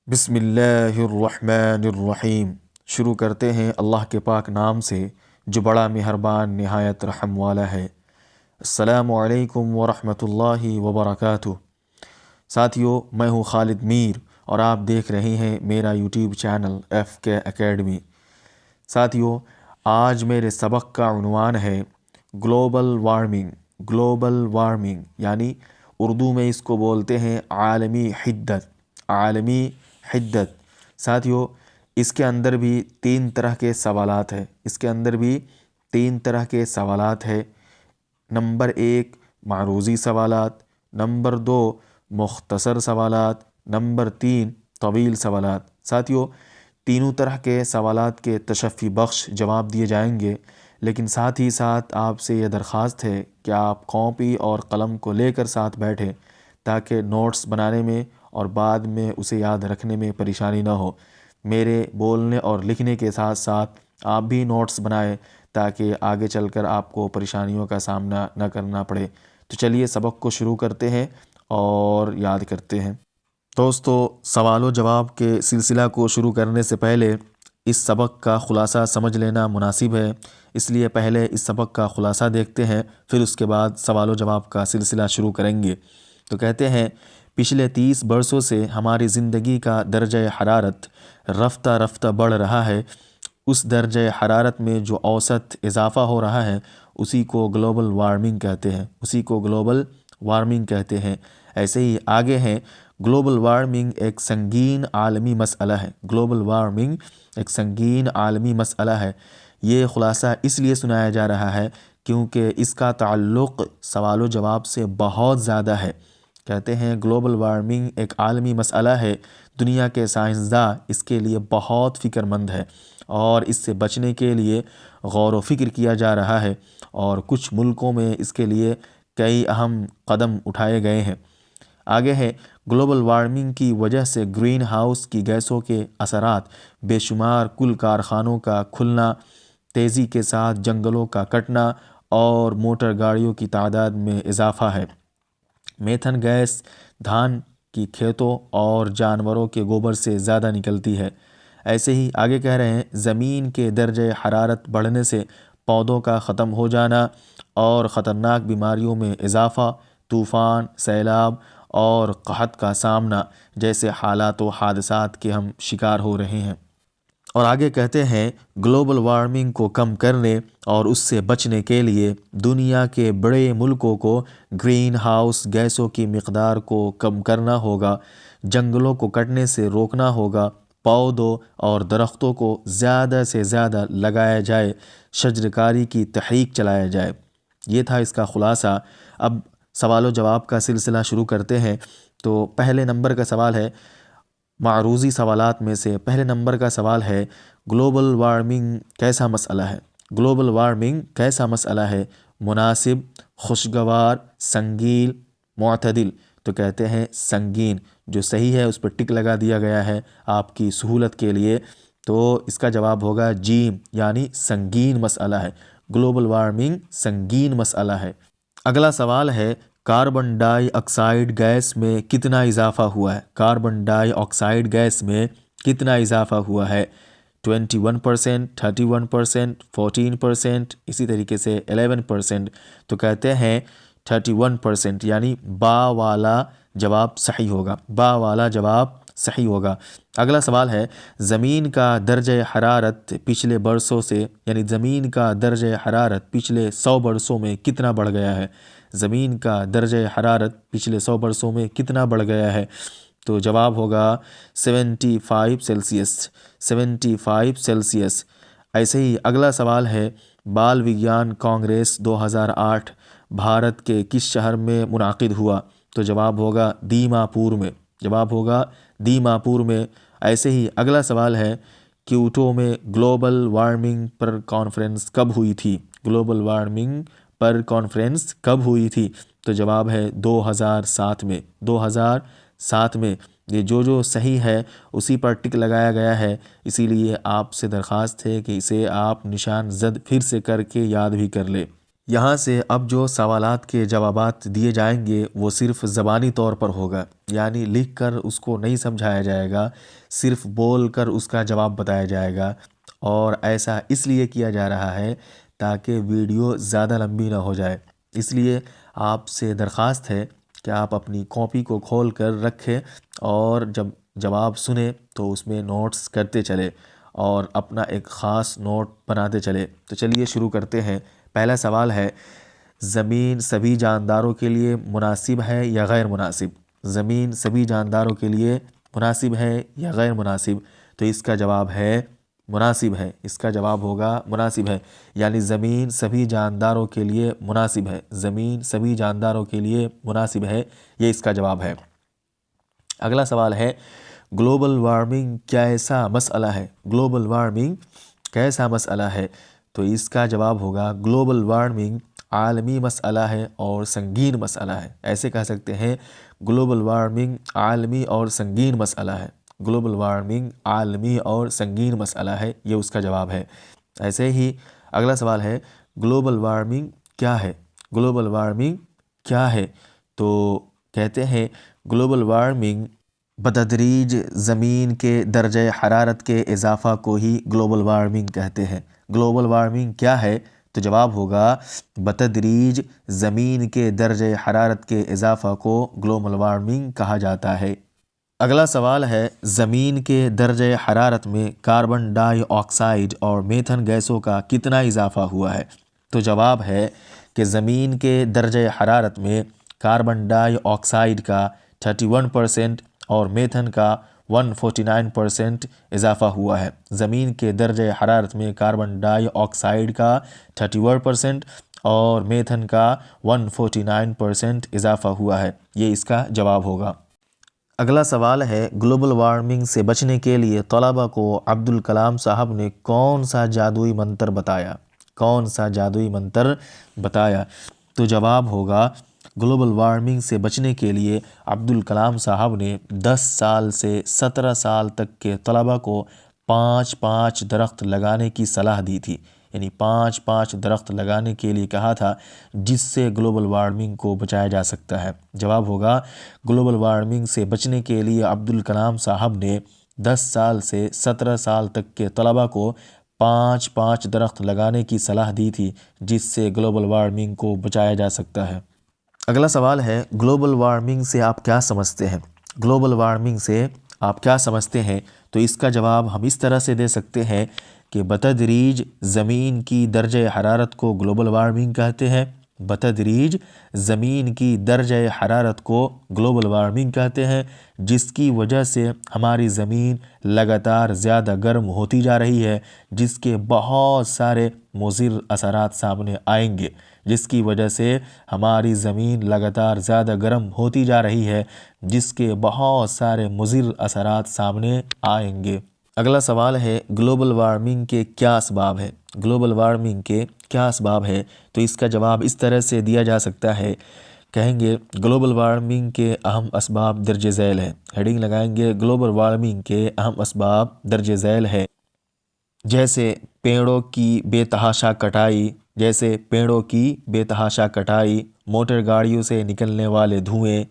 بسم اللہ الرحمن الرحیم۔ شروع کرتے ہیں اللہ کے پاک نام سے جو بڑا مہربان نہایت رحم والا ہے۔ السلام علیکم ورحمۃ اللہ وبرکاتہ۔ ساتھیو، میں ہوں خالد میر اور آپ دیکھ رہے ہیں میرا یوٹیوب چینل FK اکیڈمی۔ ساتھیو، آج میرے سبق کا عنوان ہے گلوبل وارمنگ۔ گلوبل وارمنگ یعنی اردو میں اس کو بولتے ہیں عالمی حدت۔ عالمی حدت۔ ساتھیو، اس کے اندر بھی تین طرح کے سوالات ہیں۔ اس کے اندر بھی تین طرح کے سوالات ہیں۔ نمبر 1 معروضی سوالات، نمبر 2 مختصر سوالات، نمبر 3 طویل سوالات۔ ساتھیو، تینوں طرح کے سوالات کے تشفی بخش جواب دیے جائیں گے، لیکن ساتھ ہی ساتھ آپ سے یہ درخواست ہے کہ آپ کاپی اور قلم کو لے کر ساتھ بیٹھیں تاکہ نوٹس بنانے میں اور بعد میں اسے یاد رکھنے میں پریشانی نہ ہو۔ میرے بولنے اور لکھنے کے ساتھ ساتھ آپ بھی نوٹس بنائیں تاکہ آگے چل کر آپ کو پریشانیوں کا سامنا نہ کرنا پڑے۔ تو چلیے سبق کو شروع کرتے ہیں اور یاد کرتے ہیں۔ دوستو، سوال و جواب کے سلسلہ کو شروع کرنے سے پہلے اس سبق کا خلاصہ سمجھ لینا مناسب ہے، اس لیے پہلے اس سبق کا خلاصہ دیکھتے ہیں، پھر اس کے بعد سوال و جواب کا سلسلہ شروع کریں گے۔ تو کہتے ہیں، پچھلے 30 برسوں سے ہماری زندگی کا درجہ حرارت رفتہ رفتہ بڑھ رہا ہے۔ اس درجہ حرارت میں جو اوسط اضافہ ہو رہا ہے اسی کو گلوبل وارمنگ کہتے ہیں۔ اسی کو گلوبل وارمنگ کہتے ہیں۔ ایسے ہی آگے ہیں، گلوبل وارمنگ ایک سنگین عالمی مسئلہ ہے۔ گلوبل وارمنگ ایک سنگین عالمی مسئلہ ہے۔ یہ خلاصہ اس لیے سنایا جا رہا ہے کیونکہ اس کا تعلق سوال و جواب سے بہت زیادہ ہے۔ کہتے ہیں گلوبل وارمنگ ایک عالمی مسئلہ ہے، دنیا کے سائنسداں اس کے لیے بہت فکر مند ہے اور اس سے بچنے کے لیے غور و فکر کیا جا رہا ہے، اور کچھ ملکوں میں اس کے لیے کئی اہم قدم اٹھائے گئے ہیں۔ آگے ہے، گلوبل وارمنگ کی وجہ سے گرین ہاؤس کی گیسوں کے اثرات بے شمار، کل کارخانوں کا کھلنا، تیزی کے ساتھ جنگلوں کا کٹنا اور موٹر گاڑیوں کی تعداد میں اضافہ ہے۔ میتھن گیس دھان کی کھیتوں اور جانوروں کے گوبر سے زیادہ نکلتی ہے۔ ایسے ہی آگے کہہ رہے ہیں، زمین کے درجہ حرارت بڑھنے سے پودوں کا ختم ہو جانا اور خطرناک بیماریوں میں اضافہ، طوفان، سیلاب اور قحط کا سامنا جیسے حالات و حادثات کے ہم شکار ہو رہے ہیں۔ اور آگے کہتے ہیں، گلوبل وارمنگ کو کم کرنے اور اس سے بچنے کے لیے دنیا کے بڑے ملکوں کو گرین ہاؤس گیسوں کی مقدار کو کم کرنا ہوگا، جنگلوں کو کٹنے سے روکنا ہوگا، پودوں اور درختوں کو زیادہ سے زیادہ لگایا جائے، شجرکاری کی تحریک چلایا جائے۔ یہ تھا اس کا خلاصہ۔ اب سوال و جواب کا سلسلہ شروع کرتے ہیں۔ تو پہلے نمبر کا سوال ہے، معروضی سوالات میں سے پہلے نمبر کا سوال ہے، گلوبل وارمنگ کیسا مسئلہ ہے؟ گلوبل وارمنگ کیسا مسئلہ ہے؟ مناسب، خوشگوار، سنگین، معتدل؟ تو کہتے ہیں سنگین۔ جو صحیح ہے اس پر ٹک لگا دیا گیا ہے آپ کی سہولت کے لیے، تو اس کا جواب ہوگا جیم، یعنی سنگین مسئلہ ہے۔ گلوبل وارمنگ سنگین مسئلہ ہے۔ اگلا سوال ہے، کاربن ڈائی آکسائیڈ گیس میں کتنا اضافہ ہوا ہے؟ کاربن ڈائی آکسائیڈ گیس میں کتنا اضافہ ہوا ہے؟ 21%، 31%، 14%، اسی طریقے سے 11%۔ تو کہتے ہیں 31%، یعنی با والا جواب صحیح ہوگا۔ با والا جواب صحیح ہوگا۔ اگلا سوال ہے، زمین کا درجہ حرارت پچھلے برسوں سے، یعنی زمین کا درجہ حرارت پچھلے 100 برسوں میں کتنا بڑھ گیا ہے؟ زمین کا درجہ حرارت پچھلے 100 برسوں میں کتنا بڑھ گیا ہے؟ تو جواب ہوگا 75 سیلسیس۔ 75 سیلسیس۔ ایسے ہی اگلا سوال ہے، بال وگیان کانگریس 2008 بھارت کے کس شہر میں منعقد ہوا؟ تو جواب ہوگا دیماپور میں۔ جواب ہوگا دیماپور میں۔ ایسے ہی اگلا سوال ہے، کیوٹو میں گلوبل وارمنگ پر کانفرنس کب ہوئی تھی؟ گلوبل وارمنگ پر کانفرنس کب ہوئی تھی؟ تو جواب ہے 2007 میں۔ 2007 میں۔ یہ جو صحیح ہے اسی پر ٹک لگایا گیا ہے، اسی لیے آپ سے درخواست ہے کہ اسے آپ نشان زد پھر سے کر کے یاد بھی کر لیں۔ یہاں سے اب جو سوالات کے جوابات دیے جائیں گے وہ صرف زبانی طور پر ہوگا، یعنی لکھ کر اس کو نہیں سمجھایا جائے گا، صرف بول کر اس کا جواب بتایا جائے گا۔ اور ایسا اس لیے کیا جا رہا ہے تاکہ ویڈیو زیادہ لمبی نہ ہو جائے۔ اس لیے آپ سے درخواست ہے کہ آپ اپنی کاپی کو کھول کر رکھیں اور جب جواب سنیں تو اس میں نوٹس کرتے چلے اور اپنا ایک خاص نوٹ بناتے چلے۔ تو چلیے شروع کرتے ہیں۔ پہلا سوال ہے، زمین سبھی جانداروں کے لیے مناسب ہے یا غیر مناسب؟ زمین سبھی جانداروں کے لیے مناسب ہے یا غیر مناسب؟ تو اس کا جواب ہے مناسب ہے۔ اس کا جواب ہوگا مناسب ہے، یعنی زمین سبھی جانداروں کے لیے مناسب ہے۔ زمین سبھی جانداروں کے لیے مناسب ہے، یہ اس کا جواب ہے۔ اگلا سوال ہے، گلوبل وارمنگ کیسا مسئلہ ہے؟ گلوبل وارمنگ کیسا مسئلہ ہے؟ تو اس کا جواب ہوگا گلوبل وارمنگ عالمی مسئلہ ہے اور سنگین مسئلہ ہے۔ ایسے کہہ سکتے ہیں گلوبل وارمنگ عالمی اور سنگین مسئلہ ہے۔ گلوبل وارمنگ عالمی اور سنگین مسئلہ ہے، یہ اس کا جواب ہے۔ ایسے ہی اگلا سوال ہے، گلوبل وارمنگ کیا ہے؟ گلوبل وارمنگ کیا ہے؟ تو کہتے ہیں گلوبل وارمنگ بتدریج زمین کے درجہ حرارت کے اضافہ کو ہی گلوبل وارمنگ کہتے ہیں۔ گلوبل وارمنگ کیا ہے؟ تو جواب ہوگا بتدریج زمین کے درجہ حرارت کے اضافہ کو گلوبل وارمنگ کہا جاتا ہے۔ اگلا سوال ہے، زمین کے درجہ حرارت میں کاربن ڈائی آکسائڈ اور میتھن گیسوں کا کتنا اضافہ ہوا ہے؟ تو جواب ہے کہ زمین کے درجہ حرارت میں کاربن ڈائی آکسائڈ کا 31% اور میتھن کا 149% اضافہ ہوا ہے۔ زمین کے درجہ حرارت میں کاربن ڈائی آکسائڈ کا 31% اور میتھن کا 149% اضافہ ہوا ہے، یہ اس کا جواب ہوگا۔ اگلا سوال ہے، گلوبل وارمنگ سے بچنے کے لیے طلباء کو عبدالکلام صاحب نے کون سا جادوئی منتر بتایا؟ کون سا جادوئی منتر بتایا؟ تو جواب ہوگا گلوبل وارمنگ سے بچنے کے لیے عبدالکلام صاحب نے 10 سال سے 17 سال تک کے طلباء کو 5 درخت لگانے کی صلاح دی تھی، یعنی 5 درخت لگانے کے لیے کہا تھا، جس سے گلوبل وارمنگ کو بچایا جا سکتا ہے۔ جواب ہوگا گلوبل وارمنگ سے بچنے کے لیے عبدالکلام صاحب نے 10 سال سے 17 سال تک کے طلباء کو 5 درخت لگانے کی صلاح دی تھی، جس سے گلوبل وارمنگ کو بچایا جا سکتا ہے۔ اگلا سوال ہے، گلوبل وارمنگ سے آپ کیا سمجھتے ہیں؟ گلوبل وارمنگ سے آپ کیا سمجھتے ہیں؟ تو اس کا جواب ہم اس طرح سے دے سکتے ہیں کہ بتدریج زمین کی درجہ حرارت کو گلوبل وارمنگ کہتے ہیں۔ بتدریج زمین کی درجہ حرارت کو گلوبل وارمنگ کہتے ہیں، جس کی وجہ سے ہماری زمین لگاتار زیادہ گرم ہوتی جا رہی ہے، جس کے بہت سارے مضر اثرات سامنے آئیں گے۔ جس کی وجہ سے ہماری زمین لگاتار زیادہ گرم ہوتی جا رہی ہے، جس کے بہت سارے مضر اثرات سامنے آئیں گے۔ اگلا سوال ہے، گلوبل وارمنگ کے کیا اسباب ہیں؟ گلوبل وارمنگ کے کیا اسباب ہے؟ تو اس کا جواب اس طرح سے دیا جا سکتا ہے، کہیں گے گلوبل وارمنگ کے اہم اسباب درج ذیل ہیں۔ ہیڈنگ لگائیں گے، گلوبل وارمنگ کے اہم اسباب درج ذیل ہے، جیسے پیڑوں کی بے تحاشا کٹائی، موٹر گاڑیوں سے نکلنے والے دھوئیں،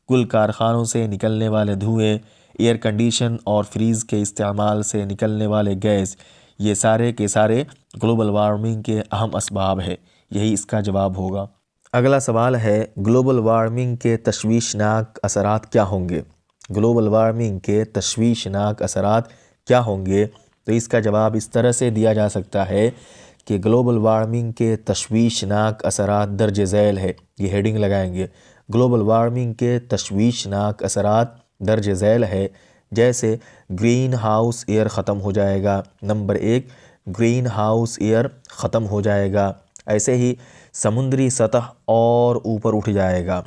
کل کارخانوں سے نکلنے والے دھوئیں، ایئر کنڈیشن اور فریز کے استعمال سے نکلنے والے گیس، یہ سارے کے سارے گلوبل وارمنگ کے اہم اسباب ہیں، یہی اس کا جواب ہوگا۔ اگلا سوال ہے، گلوبل وارمنگ کے تشویشناک اثرات کیا ہوں گے؟ گلوبل وارمنگ کے تشویشناک اثرات کیا ہوں گے؟ تو اس کا جواب اس طرح سے دیا جا سکتا ہے کہ گلوبل وارمنگ کے تشویشناک اثرات درج ذیل ہے، یہ ہیڈنگ لگائیں گے۔ گلوبل وارمنگ کے تشویشناک اثرات درج ذیل ہے، جیسے گرین ہاؤس ایئر ختم ہو جائے گا، نمبر 1 گرین ہاؤس ایئر ختم ہو جائے گا۔ ایسے ہی سمندری سطح اور اوپر اٹھ جائے گا،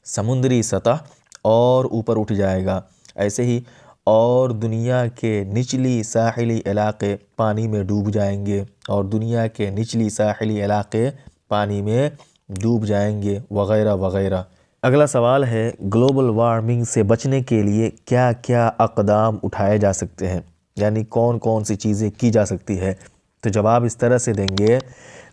سمندری سطح اور اوپر اٹھ جائے گا۔ ایسے ہی اور دنیا کے نچلی ساحلی علاقے پانی میں ڈوب جائیں گے، اور دنیا کے نچلی ساحلی علاقے پانی میں ڈوب جائیں گے، وغیرہ وغیرہ۔ اگلا سوال ہے، گلوبل وارمنگ سے بچنے کے لیے کیا کیا اقدام اٹھائے جا سکتے ہیں؟ یعنی کون کون سی چیزیں کی جا سکتی ہے؟ تو جواب اس طرح سے دیں گے،